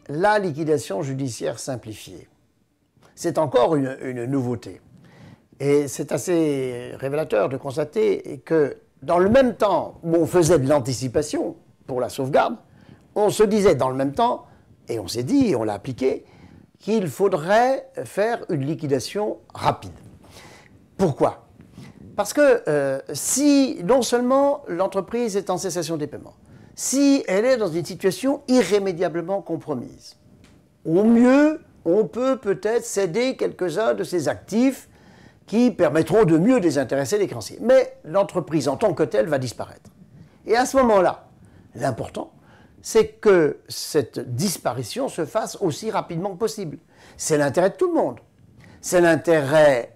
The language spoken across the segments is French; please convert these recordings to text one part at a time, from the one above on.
la liquidation judiciaire simplifiée. C'est encore une nouveauté. Et c'est assez révélateur de constater que dans le même temps où on faisait de l'anticipation pour la sauvegarde, on se disait dans le même temps, et on s'est dit, et on l'a appliqué, qu'il faudrait faire une liquidation rapide. Pourquoi? Parce que si non seulement l'entreprise est en cessation des paiements, si elle est dans une situation irrémédiablement compromise, au mieux, on peut peut-être céder quelques-uns de ses actifs qui permettront de mieux désintéresser les créanciers. Mais l'entreprise en tant que telle va disparaître. Et à ce moment-là, l'important, c'est que cette disparition se fasse aussi rapidement que possible. C'est l'intérêt de tout le monde. C'est l'intérêt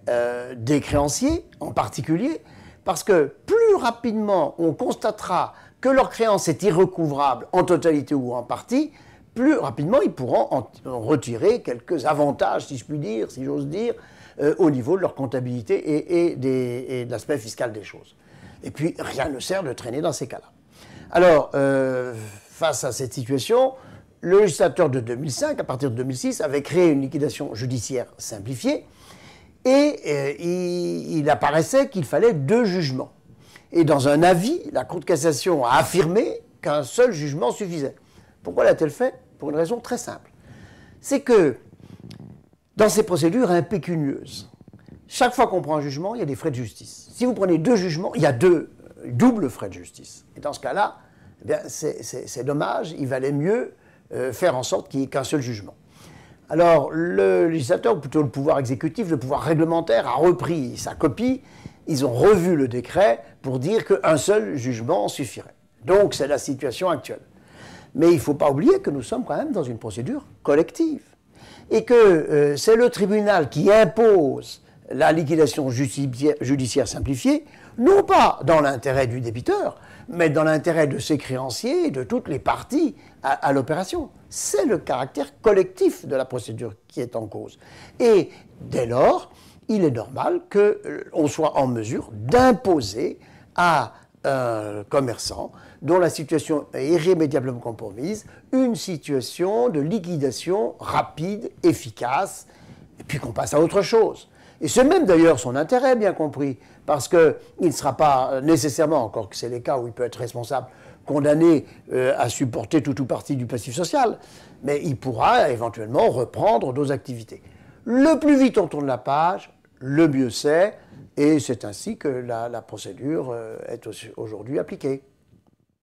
des créanciers en particulier, parce que plus rapidement on constatera que leur créance est irrecouvrable en totalité ou en partie, plus rapidement ils pourront en retirer quelques avantages, si je puis dire, si j'ose dire, au niveau de leur comptabilité et de l'aspect fiscal des choses. Et puis rien ne sert de traîner dans ces cas-là. Alors, face à cette situation, le législateur de 2005, à partir de 2006, avait créé une liquidation judiciaire simplifiée et il apparaissait qu'il fallait 2 jugements. Et dans un avis, la Cour de cassation a affirmé qu'un seul jugement suffisait. Pourquoi l'a-t-elle fait? Pour une raison très simple. C'est que dans ces procédures impécunieuses, chaque fois qu'on prend un jugement, il y a des frais de justice. Si vous prenez 2 jugements, il y a 2 doubles frais de justice. Et dans ce cas-là, eh bien, c'est dommage, il valait mieux faire en sorte qu'il n'y ait qu'un seul jugement. Alors, le législateur, ou plutôt le pouvoir exécutif, le pouvoir réglementaire, a repris sa copie. Ils ont revu le décret pour dire qu'un seul jugement suffirait. Donc, c'est la situation actuelle. Mais il ne faut pas oublier que nous sommes quand même dans une procédure collective. Et que c'est le tribunal qui impose la liquidation judiciaire simplifiée, non pas dans l'intérêt du débiteur, mais dans l'intérêt de ses créanciers et de toutes les parties à l'opération. C'est le caractère collectif de la procédure qui est en cause. Et dès lors, il est normal qu'on soit en mesure d'imposer à un commerçant dont la situation est irrémédiablement compromise, une situation de liquidation rapide, efficace, et puis qu'on passe à autre chose. Et c'est même d'ailleurs son intérêt, bien compris, parce qu'il ne sera pas nécessairement, encore que c'est les cas où il peut être responsable, condamné à supporter tout ou partie du passif social, mais il pourra éventuellement reprendre d'autres activités. Le plus vite on tourne la page, le mieux c'est, et c'est ainsi que la procédure est aujourd'hui appliquée.